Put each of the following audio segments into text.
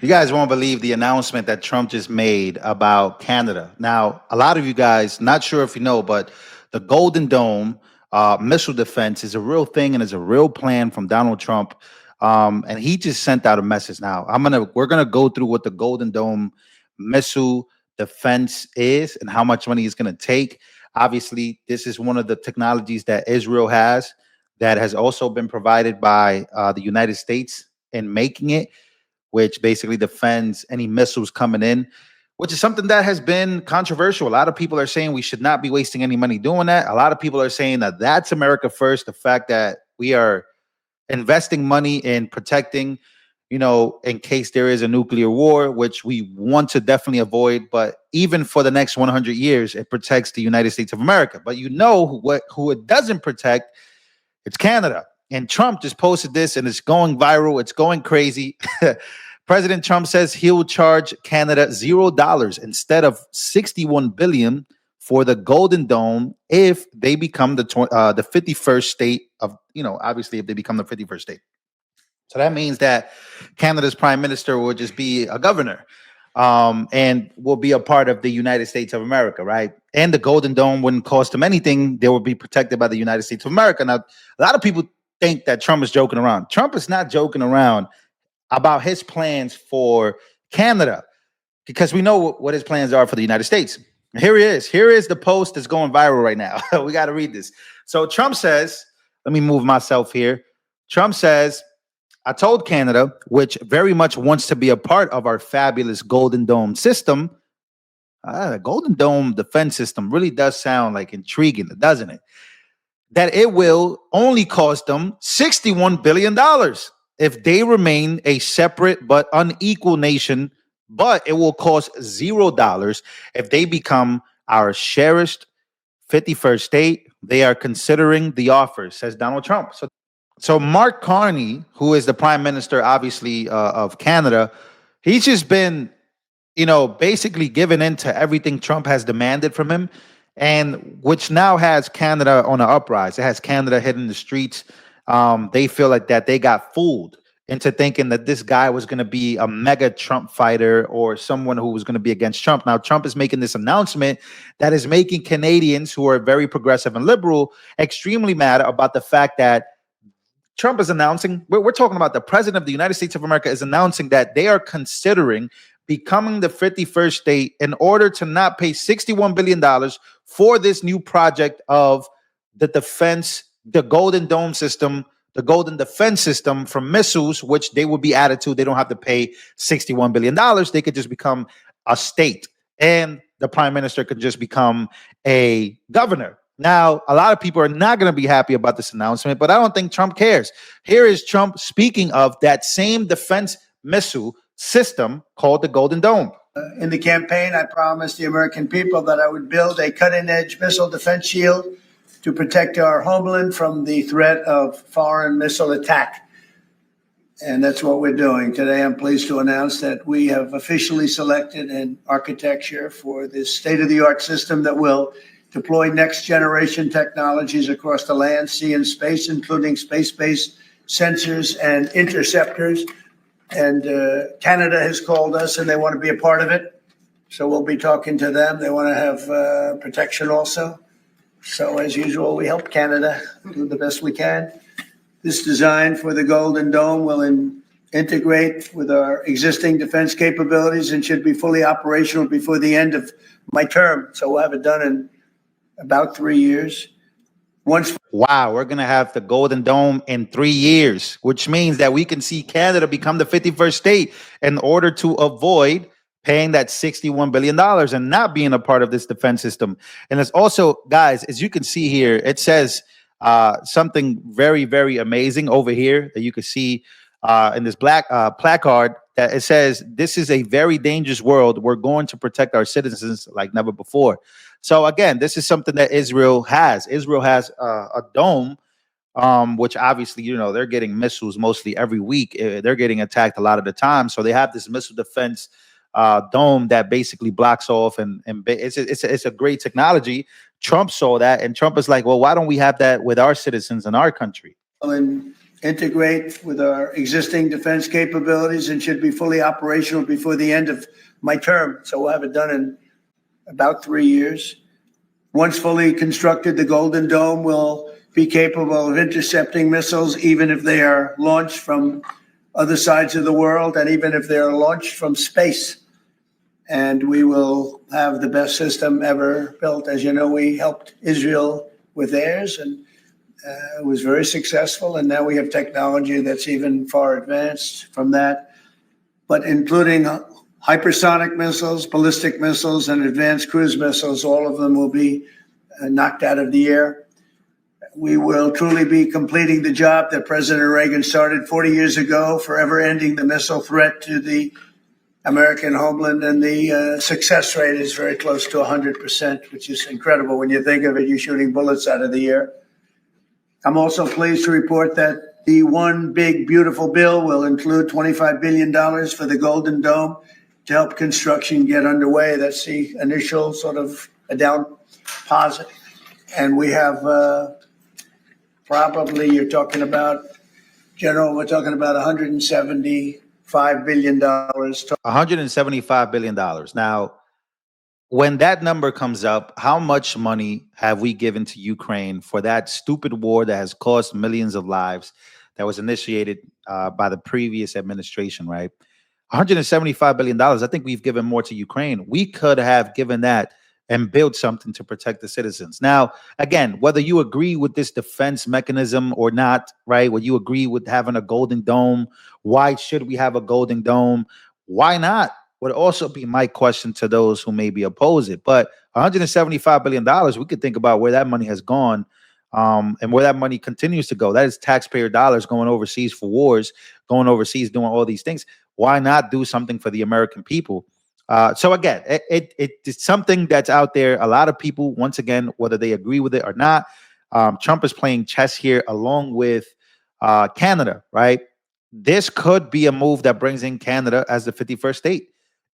You guys won't believe the announcement that Trump just made about Canada. Now, a lot of you guys, not sure if you know, but the Golden Dome missile defense is a real thing and is a real plan from Donald Trump. And he just sent out a message. Now, we're gonna go through what the Golden Dome missile defense is and how much money it's gonna take. Obviously, this is one of the technologies that Israel has that has also been provided by the United States in making it, which basically defends any missiles coming in, which is something that has been controversial. A lot of people are saying we should not be wasting any money doing that. A lot of people are saying that that's America first. The fact that we are investing money in protecting, in case there is a nuclear war, which we want to definitely avoid. But even for the next 100 years, it protects the United States of America. But who it doesn't protect? It's Canada. And Trump just posted this and it's going viral. It's going crazy. President Trump says he'll charge Canada $0 instead of $61 billion for the Golden Dome if they become the 51st state of, obviously if they become the 51st state. So that means that Canada's prime minister will just be a governor and will be a part of the United States of America, right? And the Golden Dome wouldn't cost them anything. They will be protected by the United States of America. Now, a lot of people think that Trump is joking around. Trump is not joking around about his plans for Canada, because we know what his plans are for the United States. Here he is. Here is the post that's going viral right now. We got to read this. So Trump says, let me move myself here. Trump says, I told Canada, which very much wants to be a part of our fabulous Golden Dome system. The Golden Dome defense system really does sound like intriguing, doesn't it? That it will only cost them $61 billion if they remain a separate but unequal nation, but it will cost $0 if they become our cherished 51st state. They are considering the offer, says Donald Trump. So Mark Carney, who is the prime minister, obviously, of Canada, he's just been, basically given in to everything Trump has demanded from him, and which now has Canada on an uprise. It has Canada hitting the streets. They feel like that they got fooled into thinking that this guy was going to be a mega Trump fighter or someone who was going to be against Trump. Now, Trump is making this announcement that is making Canadians who are very progressive and liberal extremely mad about the fact that Trump is announcing, we're talking about the president of the United States of America is announcing that they are considering becoming the 51st state in order to not pay $61 billion for this new project of the defense, the Golden Dome system, the Golden Defense System from missiles, which they would be added to. They don't have to pay $61 billion. They could just become a state, and the prime minister could just become a governor. Now, a lot of people are not going to be happy about this announcement, but I don't think Trump cares. Here is Trump speaking of that same defense missile system called the Golden Dome. In the campaign, I promised the American people that I would build a cutting-edge missile defense shield to protect our homeland from the threat of foreign missile attack. And that's what we're doing. Today, I'm pleased to announce that we have officially selected an architecture for this state-of-the-art system that will deploy next-generation technologies across the land, sea, and space, including space-based sensors and interceptors. And Canada has called us, and they want to be a part of it. So we'll be talking to them. They want to have protection also. So as usual, we help Canada do the best we can. This design for the Golden Dome will integrate with our existing defense capabilities and should be fully operational before the end of my term. So we'll have it done in about 3 years. Wow, we're going to have the Golden Dome in 3 years, which means that we can see Canada become the 51st state in order to avoid paying that $61 billion and not being a part of this defense system. And it's also, guys, as you can see here, it says something very, very amazing over here that you can see in this black placard, that it says, this is a very dangerous world. We're going to protect our citizens like never before. So again, this is something that Israel has. Israel has a dome, which obviously, they're getting missiles mostly every week. They're getting attacked a lot of the time. So they have this missile defense dome that basically blocks off, and it's a great technology. Trump saw that, and Trump is like, well, why don't we have that with our citizens in our country? In integrate with our existing defense capabilities and should be fully operational before the end of my term. So we'll have it done in about 3 years. Once fully constructed, the Golden Dome will be capable of intercepting missiles, even if they are launched from other sides of the world and even if they are launched from space. And we will have the best system ever built. As you know, we helped Israel with theirs, and it was very successful. And now we have technology that's even far advanced from that, but including hypersonic missiles, ballistic missiles, and advanced cruise missiles. All of them will be knocked out of the air. We will truly be completing the job that President Reagan started 40 years ago, forever ending the missile threat to the American homeland. And the success rate is very close to 100%, which is incredible when you think of it. You're shooting bullets out of the air. I'm also pleased to report that the one big, beautiful bill will include $25 billion for the Golden Dome to help construction get underway. That's the initial sort of a down deposit. And we have probably, you're talking about, General, we're talking about $175 billion. $175 billion. Now, when that number comes up, how much money have we given to Ukraine for that stupid war that has cost millions of lives, that was initiated by the previous administration, right? $175 billion. I think we've given more to Ukraine. We could have given that and built something to protect the citizens. Now, again, whether you agree with this defense mechanism or not, right? Whether you agree with having a Golden Dome, why should we have a Golden Dome? Why not? Would also be my question to those who maybe oppose it. But $175 billion, we could think about where that money has gone, and where that money continues to go. That is taxpayer dollars going overseas for wars, going overseas doing all these things. Why not do something for the American people? So again, it's something that's out there. A lot of people, once again, whether they agree with it or not, Trump is playing chess here along with Canada, right? This could be a move that brings in Canada as the 51st state.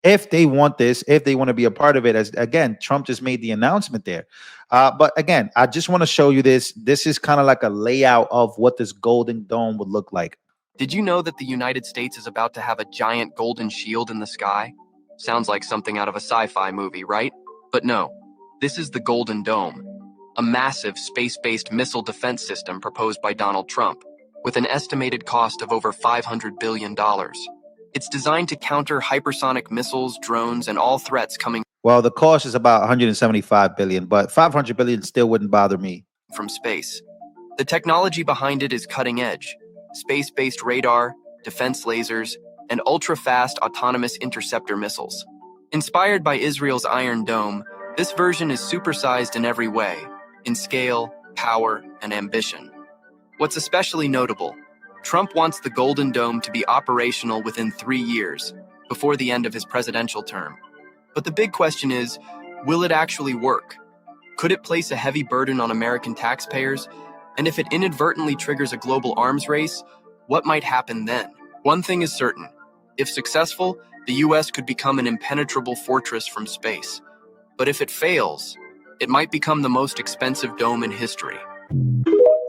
If they want this, if they want to be a part of it, as again, Trump just made the announcement there. But again, I just want to show you this. This is kind of like a layout of what this Golden Dome would look like. Did you know that the United States is about to have a giant golden shield in the sky? Sounds like something out of a sci-fi movie, right? But no, this is the Golden Dome, a massive space-based missile defense system proposed by Donald Trump, with an estimated cost of over $500 billion. It's designed to counter hypersonic missiles, drones, and all threats coming Well, the cost is about 175 billion, but 500 billion still wouldn't bother me. from space. The technology behind it is cutting edge: space-based radar, defense lasers, and ultra-fast autonomous interceptor missiles. Inspired by Israel's Iron Dome, this version is supersized in every way, in scale, power, and ambition. What's especially notable, Trump wants the Golden Dome to be operational within 3 years, before the end of his presidential term. But the big question is, will it actually work? Could it place a heavy burden on American taxpayers? And if it inadvertently triggers a global arms race, what might happen then? One thing is certain: if successful, the US could become an impenetrable fortress from space. But if it fails, it might become the most expensive dome in history.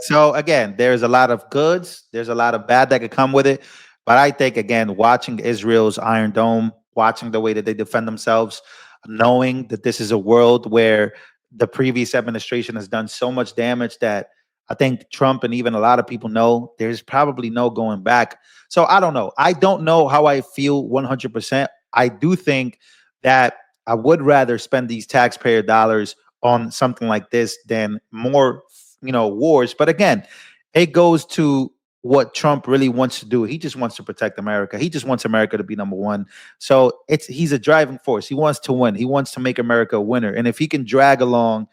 So again, there's a lot of goods, there's a lot of bad that could come with it. But I think again, watching Israel's Iron Dome, watching the way that they defend themselves, knowing that this is a world where the previous administration has done so much damage that I think Trump and even a lot of people know there's probably no going back. So I don't know. I don't know how I feel 100%. I do think that I would rather spend these taxpayer dollars on something like this than more, wars. But again, it goes to what Trump really wants to do. He just wants to protect America. He just wants America to be number one. So he's a driving force. He wants to win. He wants to make America a winner. And if he can drag along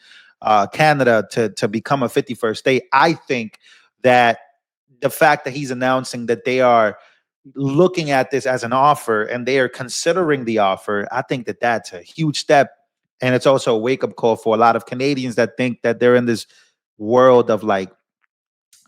Canada to become a 51st state, I think that the fact that he's announcing that they are looking at this as an offer and they are considering the offer, I think that that's a huge step. And it's also a wake up call for a lot of Canadians that think that they're in this world of like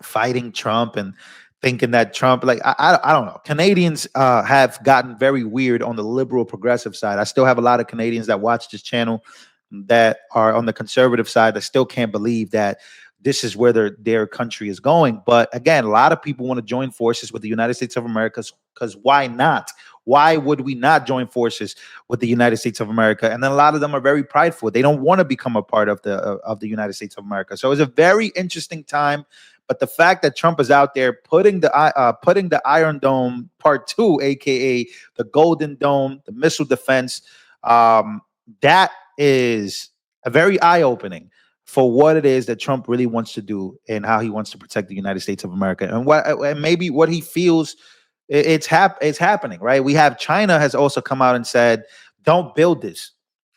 fighting Trump and thinking that Trump, like, I don't know. Canadians have gotten very weird on the liberal progressive side. I still have a lot of Canadians that watch this channel that are on the conservative side that still can't believe that this is where their country is going. But again, a lot of people want to join forces with the United States of America, because why not? Why would we not join forces with the United States of America? And then a lot of them are very prideful. They don't want to become a part of the United States of America. So it's a very interesting time. But the fact that Trump is out there putting the Iron Dome Part 2, aka the Golden Dome, the missile defense, that is a very eye-opening for what it is that Trump really wants to do and how he wants to protect the United States of America, and maybe what he feels it's happening, right? We have China has also come out and said, "Don't build this."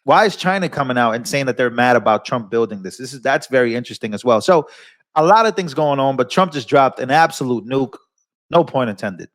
Why is China coming out and saying that they're mad about Trump building this? That's very interesting as well. So a lot of things going on, but Trump just dropped an absolute nuke, no point intended.